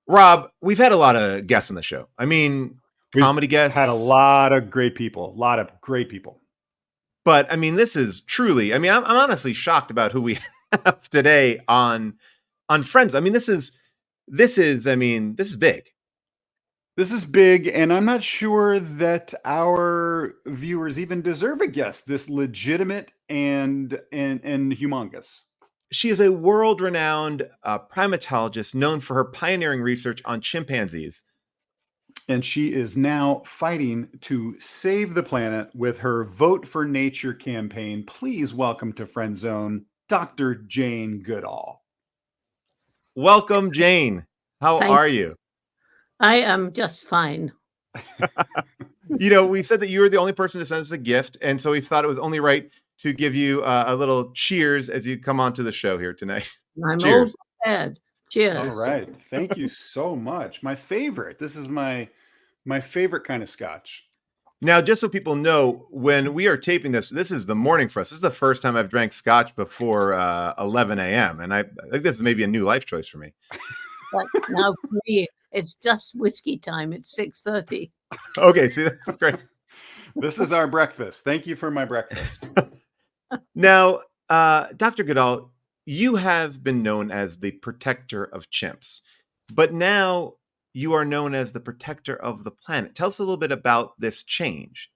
Rob, we've had a lot of guests on the show. I mean, We've comedy guests. had a lot of great people. But I mean, this is truly, I mean, I'm honestly shocked about who we have today on Friends. I mean, this is big. This is big, and I'm not sure that our viewers even deserve a guest this legitimate and humongous. She is a world-renowned primatologist known for her pioneering research on chimpanzees. And she is now fighting to save the planet with her Vote for Nature campaign. Please welcome to Friend Zone, Dr. Jane Goodall. Welcome, Jane. How are you? I am just fine. We said that you were the only person to send us a gift, and so we thought it was only right to give you a little cheers as you come onto the show here tonight. I'm all prepared. Cheers. All right. Thank you so much. My favorite. This is my favorite kind of scotch. Now, just so people know, when we are taping this is the morning for us. This is the first time I've drank scotch before 11 a.m. And I think this is maybe a new life choice for me. But now for me, it's just whiskey time. It's 6:30. Okay, see, that's great. This is our breakfast. Thank you for my breakfast. Now, Dr. Goodall, you have been known as the protector of chimps, but now you are known as the protector of the planet. Tell us a little bit about this change.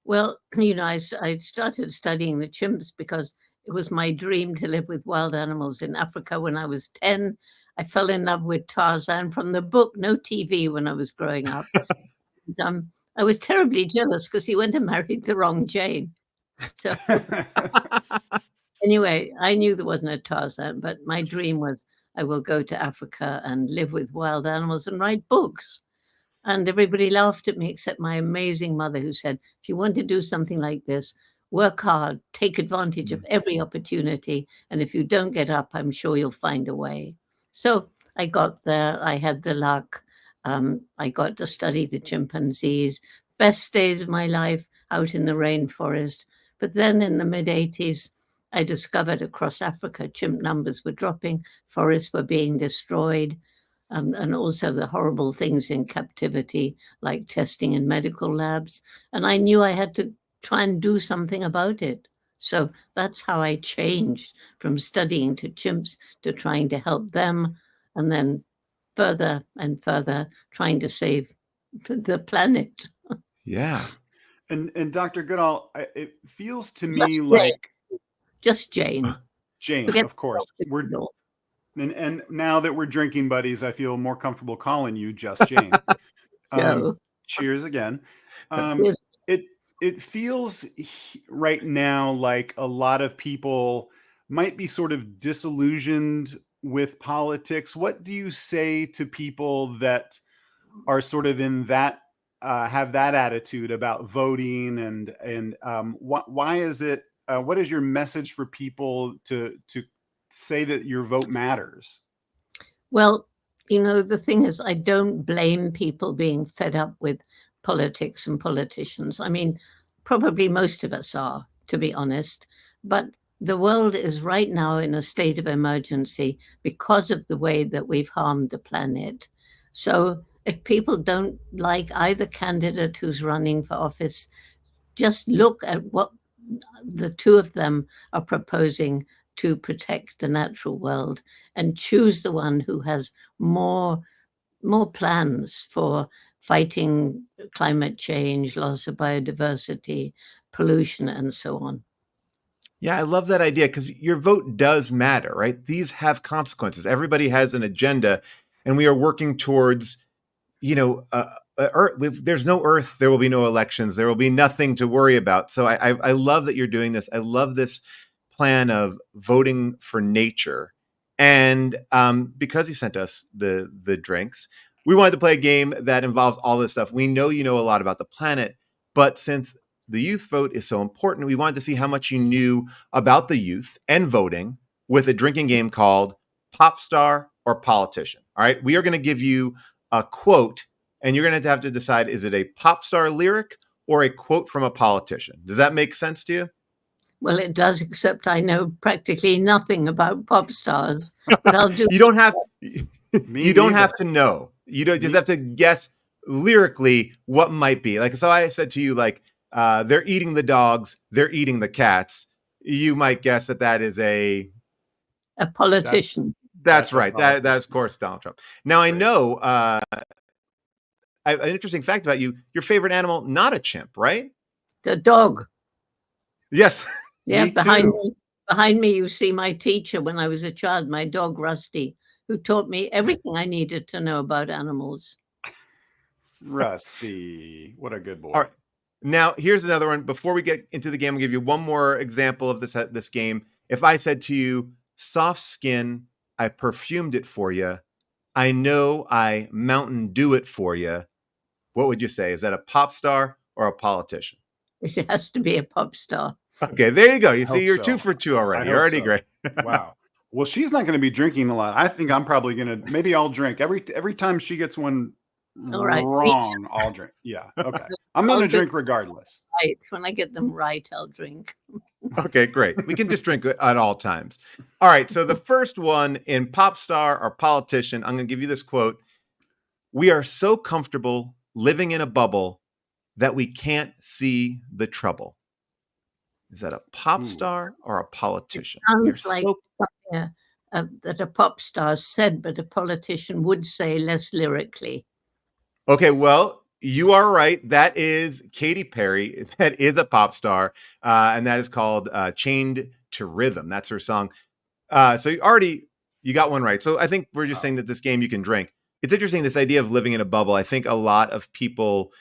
Well, I started studying the chimps because it was my dream to live with wild animals in Africa when I was 10. I fell in love with Tarzan from the book, no TV when I was growing up. And, I was terribly jealous because he went and married the wrong Jane. So anyway, I knew there wasn't a Tarzan, but my dream was I will go to Africa and live with wild animals and write books. And everybody laughed at me except my amazing mother, who said, if you want to do something like this, work hard, take advantage of every opportunity. And if you don't get up, I'm sure you'll find a way. So I got there. I had the luck. I got to study the chimpanzees. Best days of my life out in the rainforest. But then in the mid-'80s, I discovered across Africa, chimp numbers were dropping, forests were being destroyed, and also the horrible things in captivity, like testing in medical labs. And I knew I had to try and do something about it. So that's how I changed from studying to chimps to trying to help them, and then further and further trying to save the planet. Yeah. And Dr. Goodall, it feels to me like just Jane. Jane, of course. And now that we're drinking buddies, I feel more comfortable calling you just Jane. Cheers again. It feels right now like a lot of people might be sort of disillusioned with politics. What do you say to people that are sort of in that have that attitude about voting and why is it? What is your message for people to say that your vote matters? Well, the thing is, I don't blame people being fed up with politics and politicians. I mean, probably most of us are, to be honest. But the world is right now in a state of emergency because of the way that we've harmed the planet. So if people don't like either candidate who's running for office, just look at what the two of them are proposing to protect the natural world and choose the one who has more plans for fighting climate change, loss of biodiversity, pollution, and so on. Yeah, I love that idea because your vote does matter, right? These have consequences. Everybody has an agenda, and we are working towards, if there's no Earth, there will be no elections. There will be nothing to worry about. So I love that you're doing this. I love this plan of voting for nature. And because you sent us the drinks, we wanted to play a game that involves all this stuff. We know you know a lot about the planet, but since the youth vote is so important, we wanted to see how much you knew about the youth and voting with a drinking game called Popstar or Politician. All right, we are going to give you a quote, and you're going to have to decide, is it a pop star lyric or a quote from a politician? Does that make sense to you? Well, it does, except I know practically nothing about pop stars. But I'll do. You don't have Me You don't neither. have to know. You don't just have to guess lyrically what might be. Like, so I said to you, like, they're eating the dogs, they're eating the cats. You might guess that that is A politician. that's That's a right. That's politician. of course Donald Trump. Now I Great. know an interesting fact about you, your favorite animal, not a chimp, right? The dog. Yes. Yeah, Me too. behind me, you see my teacher when I was a child, my dog Rusty, who taught me everything I needed to know about animals. Rusty. What a good All boy. right. Now, here's another one. Before we get into the game, I'll give you one more example of this game. If I said to you, soft skin, I perfumed it for you. I know I Mountain Dew it for you. What would you say? Is that a pop star or a politician? It has to be a pop star. Okay, there you go. You I see, hope you're 2 so. for 2 I already. hope Already so. great. Wow. Well, she's not going to be drinking a lot. I think I'm probably going to, maybe I'll drink every time she gets one All right, me wrong. I'll drink. Yeah. Okay. too. I'm going I'll to drink drink regardless. right. When I get them right, I'll drink. Okay, great. We can just drink at all times. All right. So the first one in pop star or politician, I'm going to give you this quote. We are so comfortable living in a bubble that we can't see the trouble. Is that a pop Ooh. star or a It politician? We are sounds like so something that a pop star said, but a politician would say less lyrically. okay. Well, you are right. That is Katy Perry. That is a pop star, and that is called "Chained to Rhythm." That's her song. So you got one right. So I think we're just Wow. saying that this game you can drink. It's interesting, this idea of living in a bubble. I think a lot of people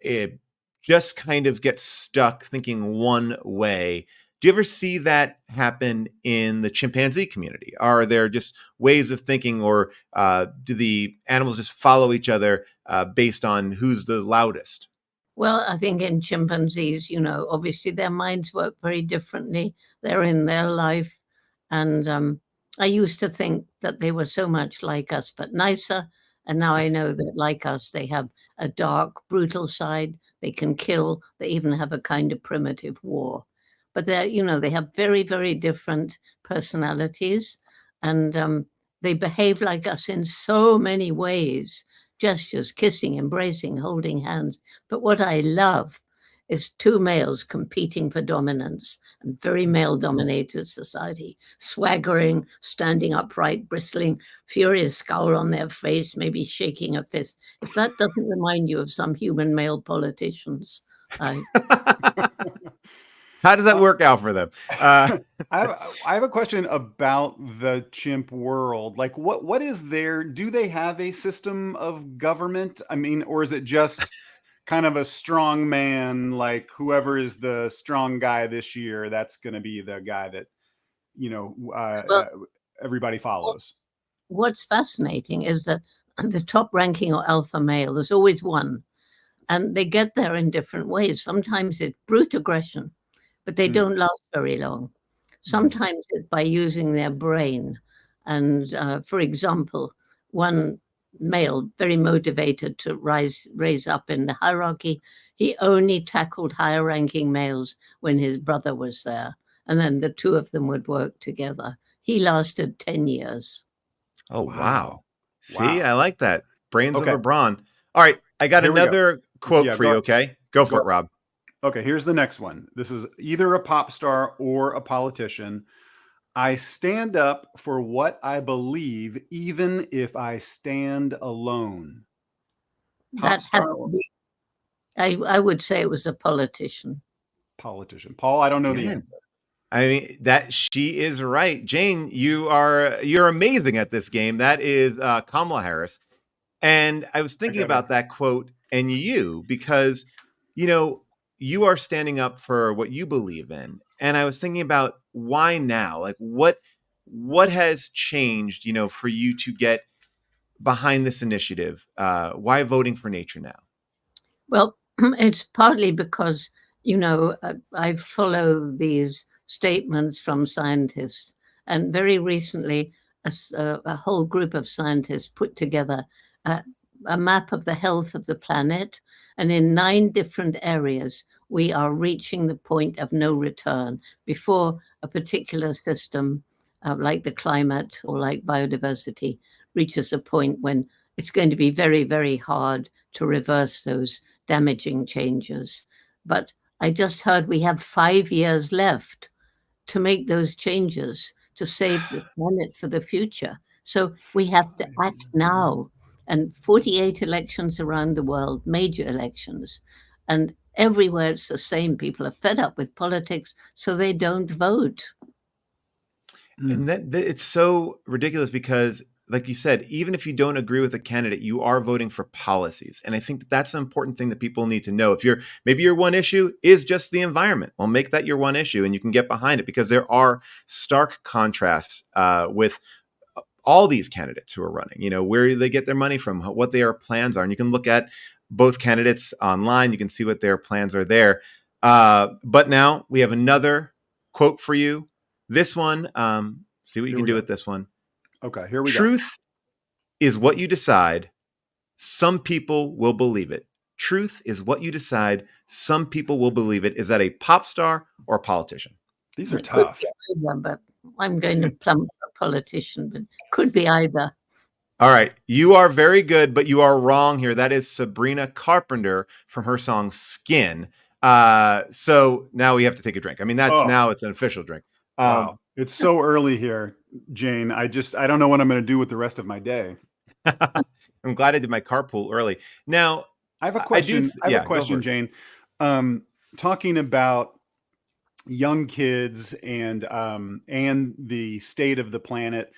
it just kind of get stuck thinking one way. Do you ever see that happen in the chimpanzee community? Are there just ways of thinking, or do the animals just follow each other based on who's the loudest? Well, I think in chimpanzees, obviously their minds work very differently. They're in their life. And I used to think that they were so much like us, but nicer. And now I know that, like us, they have a dark, brutal side. They can kill. They even have a kind of primitive war. But they have very, very different personalities. And they behave like us in so many ways, gestures, kissing, embracing, holding hands. But what I love is two males competing for dominance, and very male dominated society, swaggering, standing upright, bristling, furious scowl on their face, maybe shaking a fist. If that doesn't remind you of some human male politicians, I How does that work out for them? I have a question about the chimp world. Like, what is their? Do they have a system of government? I mean, or is it just kind of a strong man? Like, whoever is the strong guy this year, that's going to be the guy that you know well, everybody follows. what's fascinating is that the top ranking or alpha male, there's always one, and they get there in different ways. Sometimes it's brute aggression, but they Mm. don't last very long. Sometimes it's by using their brain. And for example, one male, very motivated to raise up in the hierarchy, he only tackled higher ranking males when his brother was there. And then the two of them would work together. He lasted 10 years. Oh, wow. Wow, See, wow. I like that. Brains Okay, over brawn. All right, I got here we go. another quote Yeah, for you, okay? Go for go. it, Rob. Okay, here's the next one. This is either a pop star or a politician. I stand up for what I believe, even if I stand alone. Pop That star has to or be, I would say it was a politician. politician? Paul, I don't know the Again, answer. I mean that she is right. Jane, you're amazing at this game. That is Kamala Harris. And I was I thinking got her. about that quote and you because you know, you are standing up for what you believe in. And I was thinking about why now? Like what has changed, for you to get behind this initiative? Why voting for nature now? Well, it's partly because, I follow these statements from scientists. And very recently, a whole group of scientists put together a, a map of the health of the planet. And in 9 different areas, we are reaching the point of no return before a particular system, like the climate or like biodiversity, reaches a point when it's going to be very, very hard to reverse those damaging changes. But I just heard we have 5 years left to make those changes to save the planet for the future. So we have to act now. And 48 elections around the world, major elections. And everywhere it's the same. People are fed up with politics, so they don't vote. And that it's so ridiculous because, like you said, even if you don't agree with a candidate, you are voting for policies. And I think that that's an important thing that people need to know. If maybe your one issue is just the environment, well, make that your one issue and you can get behind it, because there are stark contrasts with all these candidates who are running, where they get their money from, what their plans are. And you can look at both candidates online. You can see what their plans are there. But now we have another quote for you. This one, see what you can do with this one. Okay, here we go. Truth is what you decide. Some people will believe it. Truth is what you decide. Some people will believe it. Is that a pop star or a politician? These are tough. But I'm going to plump a politician, but could be either. All right. You are very good, but you are wrong here. That is Sabrina Carpenter from her song Skin. So now we have to take a drink. I mean, now it's an official drink. Wow. It's so early here, Jane. I don't know what I'm going to do with the rest of my day. I'm glad I did my carpool early. Now, I have a question. I have a question, Jane. Talking about young kids and the state of the planet.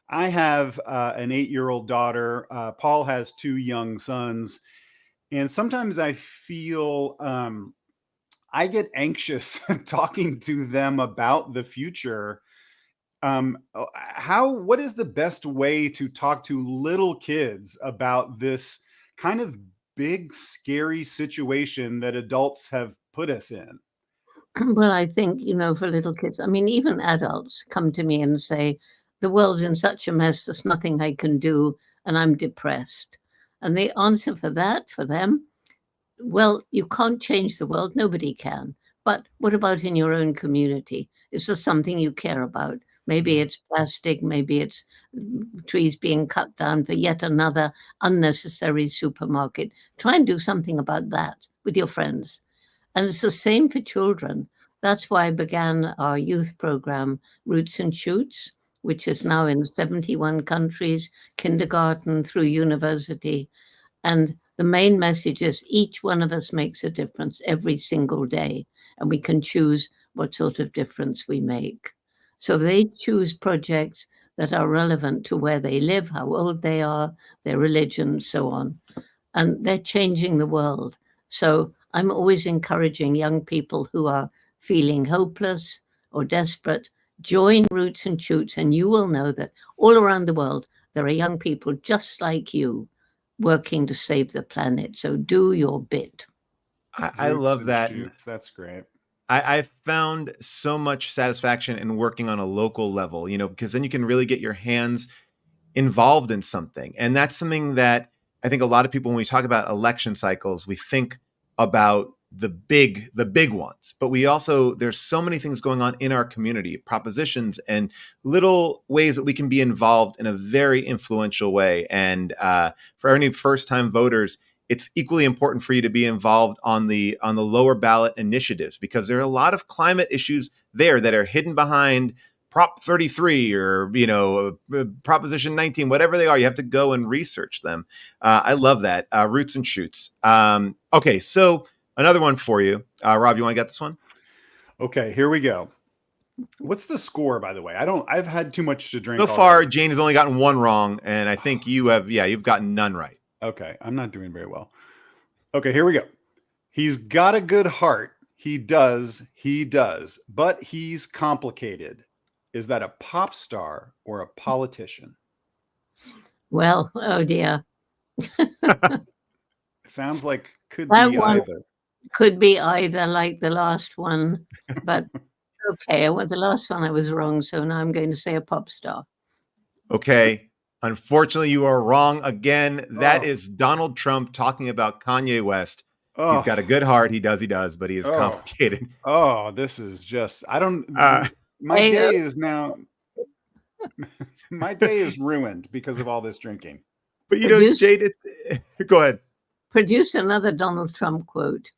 I have an 8-year-old daughter. Paul has 2 young sons. And sometimes I feel I get anxious talking to them about the future. What is the best way to talk to little kids about this kind of big, scary situation that adults have put us in? Well, I think, for little kids, I mean, even adults come to me and say, the world's in such a mess, there's nothing I can do, and I'm depressed. And the answer for that, for them, well, you can't change the world. Nobody can. But what about in your own community? Is there something you care about? Maybe it's plastic. Maybe it's trees being cut down for yet another unnecessary supermarket. Try and do something about that with your friends. And it's the same for children. That's why I began our youth program, Roots and Shoots, which is now in 71 countries, kindergarten through university. And the main message is each one of us makes a difference every single day, and we can choose what sort of difference we make. So they choose projects that are relevant to where they live, how old they are, their religion, so on. And they're changing the world. So I'm always encouraging young people who are feeling hopeless or desperate, join Roots and Shoots, and you will know that all around the world, there are young people just like you working to save the planet. So do your bit. I love that. That's great. I found so much satisfaction in working on a local level, because then you can really get your hands involved in something. And that's something that I think a lot of people, when we talk about election cycles, we think about the big ones, but there's so many things going on in our community, propositions and little ways that we can be involved in a very influential way. And for any first-time voters, it's equally important for you to be involved on the lower ballot initiatives, because there are a lot of climate issues there that are hidden behind Prop 33 or, Proposition 19, whatever they are. You have to go and research them. I love that. Roots and Shoots. Okay, so another one for you. Rob, you want to get this one? Okay, here we go. What's the score, by the way? I've had too much to drink. So far, Jane has only gotten one wrong, and I think you've gotten none right. Okay, I'm not doing very well. Okay, here we go. He's got a good heart. He does, but he's complicated. Is that a pop star or a politician? Well, oh dear. Sounds like could be either. Could be either, like the last one, but okay. Well, the last one I was wrong, so now I'm going to say a pop star. Okay. Unfortunately, you are wrong again. That is Donald Trump talking about Kanye West. He's got a good heart. He does, but he is complicated. Oh, this is just, my day is now. My day is ruined because of all this drinking. But you know, Jade, go ahead. Produce another Donald Trump quote.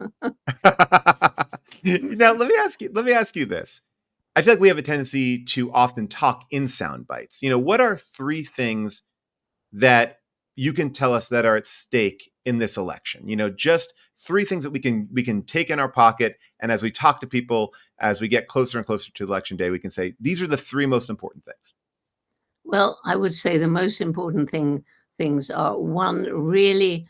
Now, let me ask you this. I feel like we have a tendency to often talk in sound bites. You know, what are 3 things that you can tell us that are at stake in this election? You know, just 3 things that we can take in our pocket, and as we talk to people, as we get closer and closer to election day, we can say these are the 3 most important things. Well, I would say the most important things are, one, really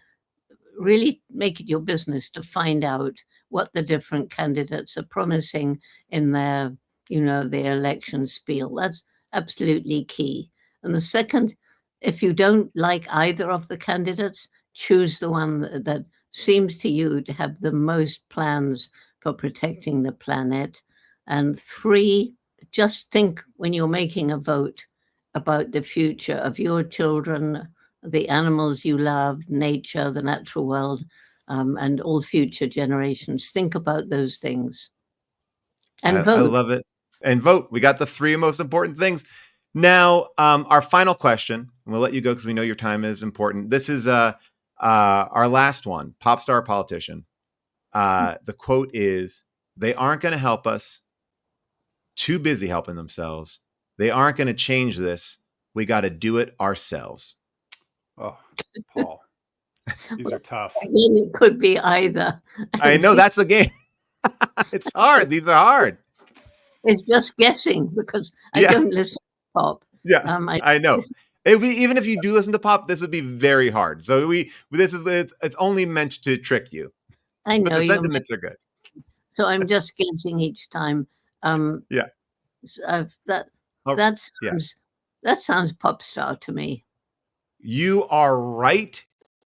make it your business to find out what the different candidates are promising in their election spiel. That's absolutely key. And the second, if you don't like either of the candidates, choose the one that seems to you to have the most plans for protecting the planet. And 3, just think when you're making a vote about the future of your children, the animals you love, nature, the natural world, and all future generations. Think about those things and vote. I love it. And vote. We got the 3 most important things. Now, our final question, and we'll let you go because we know your time is important. This is our last one, Popstar Politician. The quote is, "They aren't going to help us. Too busy helping themselves. They aren't going to change this. We got to do it ourselves." Oh, Paul. These are tough. Again, it could be either. I know, that's the game. It's hard. These are hard. It's just guessing because I don't listen to pop. Yeah, I know. It'd be, even if you do listen to pop, this would be very hard. So it's only meant to trick you. I know, but the sentiments are good. So I'm just guessing each time. Yeah. That sounds pop star to me. You are right.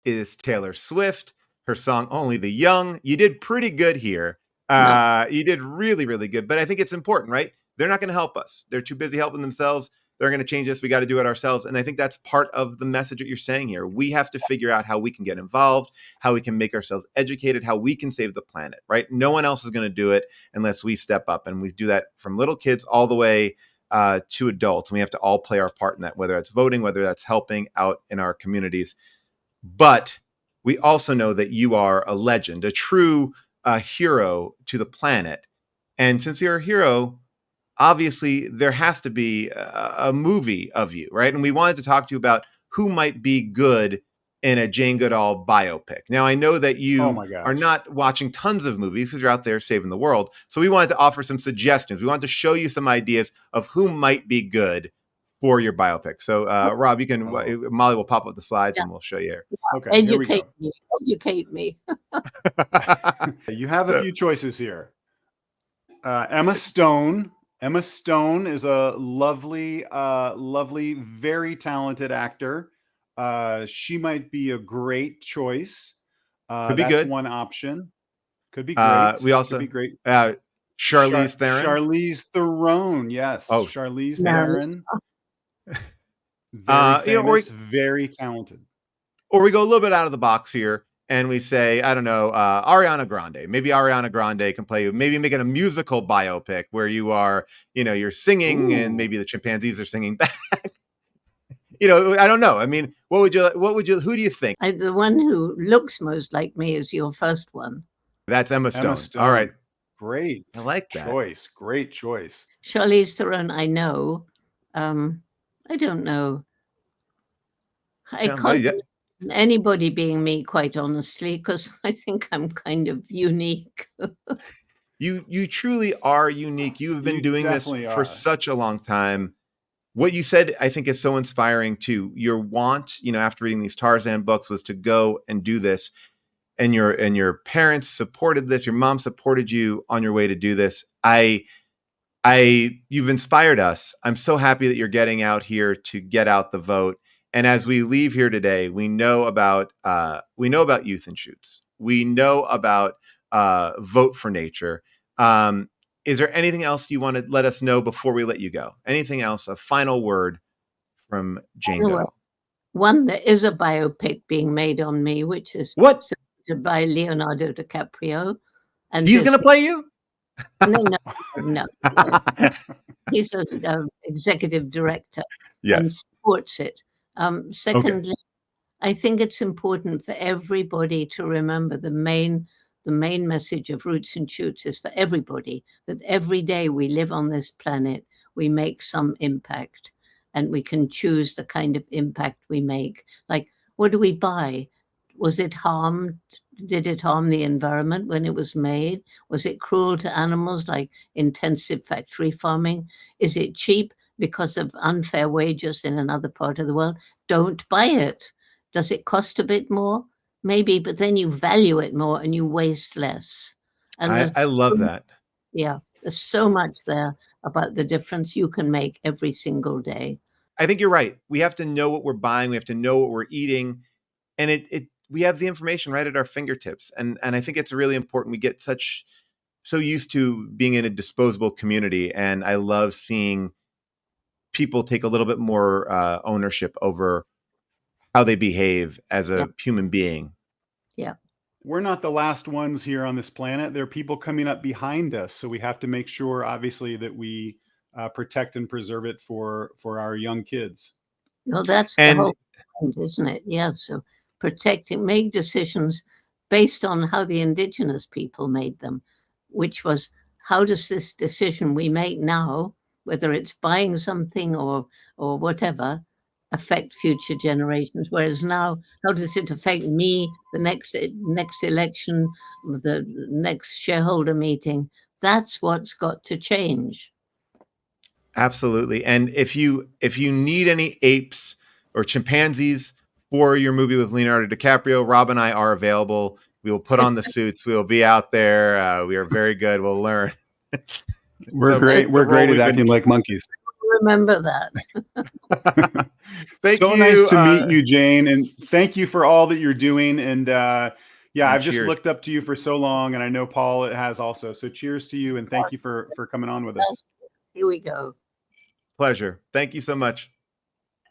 It is Taylor Swift. Her song "Only the Young." You did pretty good here. You did really, really good. But I think it's important, right? They're not going to help us. They're too busy helping themselves. They're going to change this. We got to do it ourselves. And I think that's part of the message that you're saying here. We have to figure out how we can get involved, how we can make ourselves educated, how we can save the planet, right? No one else is going to do it unless we step up. And we do that from little kids all the way to adults. And we have to all play our part in that, whether that's voting, whether that's helping out in our communities. But we also know that you are a legend, a true hero to the planet. And since you're a hero, obviously there has to be a movie of you, right? And we wanted to talk to you about who might be good in a Jane Goodall biopic. Now, I know that you are not watching tons of movies because you're out there saving the world. So we wanted to offer some suggestions. We wanted to show you some ideas of who might be good for your biopic. So, Rob, you can, Molly will pop up the slides and we'll show you here. Okay, Educate me. You have a few choices here. Emma Stone. Emma Stone is a lovely, very talented actor. She might be a great choice. Could be that's good. One option. Could be great. We also could be great. Charlize Theron. Charlize Theron, yes. Oh, Charlize Theron. Very famous, very talented. Or we go a little bit out of the box here and we say, I don't know, Ariana Grande. Maybe Ariana Grande can play you. Maybe making a musical biopic where you are, you're singing and maybe the chimpanzees are singing back. I don't know. I mean, who do you think? The one who looks most like me is your first one. That's Emma Stone. All right. Great. I like that. Great choice. Charlize Theron, I know. I don't know. I can't anybody being me, quite honestly, because I think I'm kind of unique. You truly are unique. You've been doing this for such a long time. What you said, I think, is so inspiring too. Your want, after reading these Tarzan books, was to go and do this. And your parents supported this. Your mom supported you on your way to do this. You've inspired us. I'm so happy that you're getting out here to get out the vote. And as we leave here today, we know about Youth and Shoots. We know about Vote for Nature. Is there anything else you want to let us know before we let you go? Anything else? A final word from Jane Goodall. One, there is a biopic being made on me, which is by Leonardo DiCaprio. And he's going to play you? No, no, no. He's an executive director and Yes. supports it. Okay. Secondly, I think it's important for everybody to remember the main message of Roots and Shoots is for everybody that every day we live on this planet, we make some impact, and we can choose the kind of impact we make. Like, what do we buy? Was it harmed? Did it harm the environment when it was made? Was it cruel to animals, like intensive factory farming? Is it cheap because of unfair wages in another part of the world? Don't buy it. Does it cost a bit more? Maybe, but then you value it more and you waste less. And I love that. there's so much there about the difference you can make every single day. I think you're right. We have to know what we're buying. We have to know what we're eating, and we have the information right at our fingertips. And I think it's really important. We get so used to being in a disposable community, and I love seeing people take a little bit more ownership over how they behave as Yeah, a human being. yeah. We're not the last ones here on this planet. There are people coming up behind us, so we have to make sure, obviously, that we protect and preserve it for our young kids. Well, that's the And whole point, isn't it? Yeah. So make decisions based on how the indigenous people made them, which was how does this decision we make now, whether it's buying something or whatever, affect future generations? Whereas now, how does it affect me, the next election, the next shareholder meeting? That's what's got to change. absolutely. And if you need any apes or chimpanzees for your movie with Leonardo DiCaprio, Rob and I are available. We will put on the suits. We will be out there. We are very good. We'll learn. We're great. It's a We're role great at we've been. acting like monkeys. Remember that. Thank So you. nice to meet you, Jane, and thank you for all that you're doing. And yeah, And I've just cheers. looked up to you for so long, and I know Paul has also. So cheers to you, and thank you for coming on with us. Here we go. Pleasure. Thank you so much.